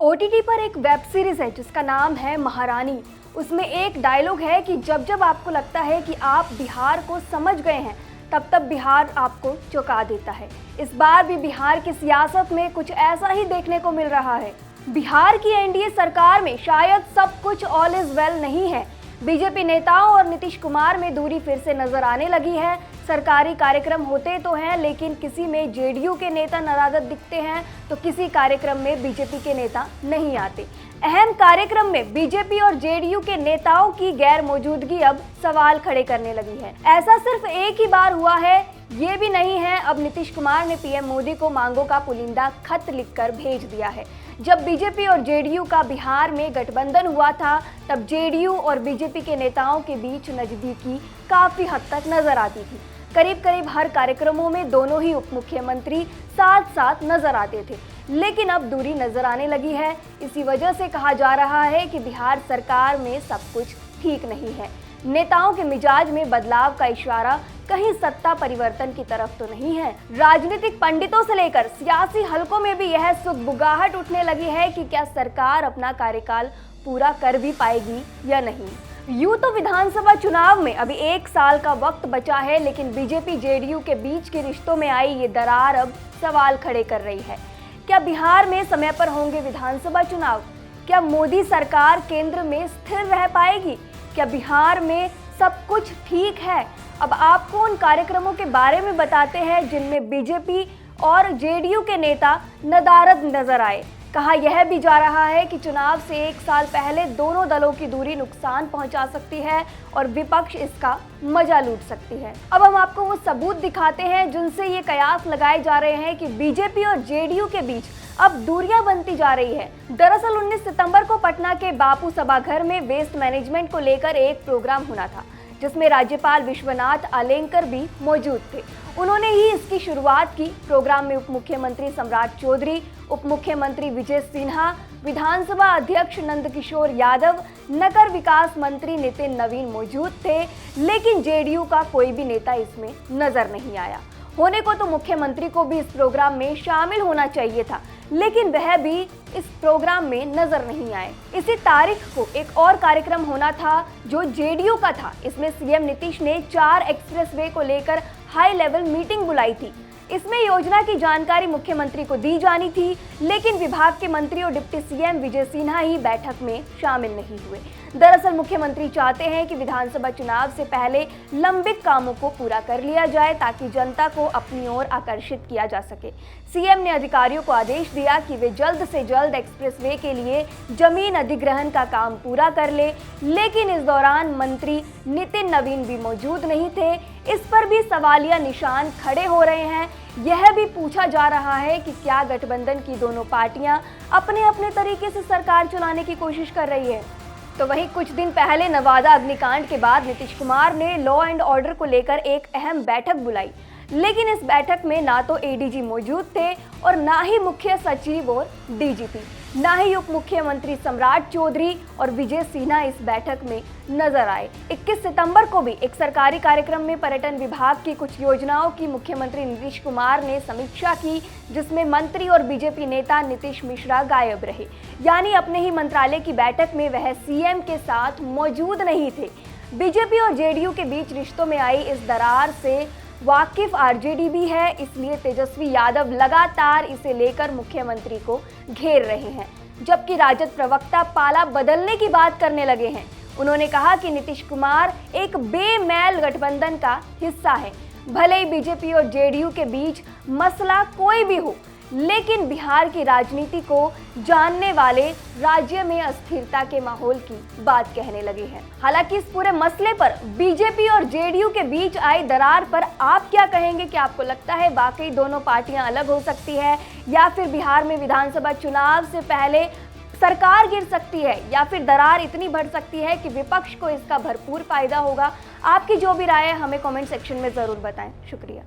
OTT पर एक web series है जिसका नाम है महारानी। उसमें एक डायलॉग है कि जब जब आपको लगता है कि आप बिहार को समझ गए हैं तब तब बिहार आपको चौंका देता है। इस बार भी बिहार की सियासत में कुछ ऐसा ही देखने को मिल रहा है। बिहार की एनडीए सरकार में शायद सब कुछ ऑल इज वेल नहीं है। बीजेपी नेताओं और नीतीश कुमार में दूरी फिर से नजर आने लगी है। सरकारी कार्यक्रम होते तो हैं, लेकिन किसी में जेडीयू के नेता नाराज दिखते हैं तो किसी कार्यक्रम में बीजेपी के नेता नहीं आते। अहम कार्यक्रम में बीजेपी और जेडीयू के नेताओं की गैर मौजूदगी अब सवाल खड़े करने लगी है। ऐसा सिर्फ एक ही बार हुआ है, ये भी नहीं है। अब नीतीश कुमार ने पीएम मोदी को मांगों का पुलिंदा खत लिखकर भेज दिया है। जब बीजेपी और जेडीयू का बिहार में गठबंधन हुआ था तब जेडीयू और बीजेपी के नेताओं के बीच नजदीकी काफी हद तक नजर आती थी। करीब करीब हर कार्यक्रमों में दोनों ही उप मुख्यमंत्री साथ साथ नजर आते थे, लेकिन अब दूरी नजर आने लगी है। इसी वजह से कहा जा रहा है कि बिहार सरकार में सब कुछ ठीक नहीं है। नेताओं के मिजाज में बदलाव का इशारा कहीं सत्ता परिवर्तन की तरफ तो नहीं है। राजनीतिक पंडितों से लेकर सियासी हलकों में भी यह सुगबुगाहट उठने लगी है कि क्या सरकार अपना कार्यकाल पूरा कर भी पाएगी या नहीं। यूं तो विधानसभा चुनाव में अभी 1 साल का वक्त बचा है, लेकिन बीजेपी जेडीयू के बीच के रिश्तों में आई ये दरार अब सवाल खड़े कर रही है। क्या बिहार में समय पर होंगे विधानसभा चुनाव? क्या मोदी सरकार केंद्र में स्थिर रह पाएगी? क्या बिहार में सब कुछ ठीक है? अब आपको उन कार्यक्रमों के बारे में बताते हैं जिनमें बीजेपी और जेडीयू के नेता नदारद नजर आए। कहा यह भी जा रहा है कि चुनाव से 1 साल पहले दोनों दलों की दूरी नुकसान पहुंचा सकती है और विपक्ष इसका मजा लूट सकती है। अब हम आपको वो सबूत दिखाते हैं जिनसे ये कयास लगाए जा रहे हैं कि बीजेपी और जेडीयू के बीच अब दूरियां बनती जा रही है। दरअसल 19 सितंबर को पटना के बापू सभाघर में वेस्ट मैनेजमेंट को लेकर एक प्रोग्राम होना था, जिसमें राज्यपाल विश्वनाथ आलेंकर भी मौजूद थे। उन्होंने ही इसकी शुरुआत की। प्रोग्राम में उप मुख्यमंत्री सम्राट चौधरी, उप मुख्यमंत्री विजय सिन्हा, विधानसभा अध्यक्ष नंदकिशोर यादव, नगर विकास मंत्री नितिन नवीन मौजूद थे, लेकिन जेडीयू का कोई भी नेता इसमें नजर नहीं आया। होने को तो मुख्यमंत्री को भी इस प्रोग्राम में शामिल होना चाहिए था, लेकिन वह भी इस प्रोग्राम में नजर नहीं आए। इसी तारीख को एक और कार्यक्रम होना था जो जेडीयू का था। इसमें सीएम नीतीश ने 4 एक्सप्रेसवे को लेकर हाई लेवल मीटिंग बुलाई थी। इसमें योजना की जानकारी मुख्यमंत्री को दी जानी थी, लेकिन विभाग के मंत्री और डिप्टी सीएम विजय सिन्हा ही बैठक में शामिल नहीं हुए। दरअसल मुख्यमंत्री चाहते हैं कि विधानसभा चुनाव से पहले लंबित कामों को पूरा कर लिया जाए ताकि जनता को अपनी ओर आकर्षित किया जा सके। सीएम ने अधिकारियों को आदेश दिया कि वे जल्द से जल्द एक्सप्रेसवे के लिए जमीन अधिग्रहण का काम पूरा कर ले, लेकिन इस दौरान मंत्री नितिन नवीन भी मौजूद नहीं थे। इस पर भी सवालिया निशान खड़े हो रहे हैं। यह भी पूछा जा रहा है कि क्या गठबंधन की दोनों पार्टियां अपने अपने तरीके से सरकार चलाने की कोशिश कर रही है। तो वहीं कुछ दिन पहले नवादा अग्निकांड के बाद नीतीश कुमार ने लॉ एंड ऑर्डर को लेकर एक अहम बैठक बुलाई, लेकिन इस बैठक में ना तो एडीजी मौजूद थे और ना ही मुख्य सचिव और डीजीपी, ना ही उप मुख्यमंत्री सम्राट चौधरी और विजय सिन्हा इस बैठक में नजर आए। 21 सितंबर को भी एक सरकारी कार्यक्रम में पर्यटन विभाग की कुछ योजनाओं की मुख्यमंत्री नीतीश कुमार ने समीक्षा की, जिसमें मंत्री और बीजेपी नेता नीतीश मिश्रा गायब रहे। यानी अपने ही मंत्रालय की बैठक में वह सीएम के साथ मौजूद नहीं थे। बीजेपी और जेडीयू के बीच रिश्तों में आई इस दरार से वाकिफ आरजेडी भी है, इसलिए तेजस्वी यादव लगातार इसे लेकर मुख्यमंत्री को घेर रहे हैं। जबकि राजद प्रवक्ता पाला बदलने की बात करने लगे हैं। उन्होंने कहा कि नीतीश कुमार एक बेमैल गठबंधन का हिस्सा है। भले ही बीजेपी और जेडीयू के बीच मसला कोई भी हो, लेकिन बिहार की राजनीति को जानने वाले राज्य में अस्थिरता के माहौल की बात कहने लगे हैं। हालांकि इस पूरे मसले पर बीजेपी और जेडीयू के बीच आई दरार पर आप क्या कहेंगे? कि आपको लगता है वाकई दोनों पार्टियां अलग हो सकती है, या फिर बिहार में विधानसभा चुनाव से पहले सरकार गिर सकती है, या फिर दरार इतनी बढ़ सकती है कि विपक्ष को इसका भरपूर फायदा होगा? आपकी जो भी राय है हमें कमेंट सेक्शन में जरूर बताएं। शुक्रिया।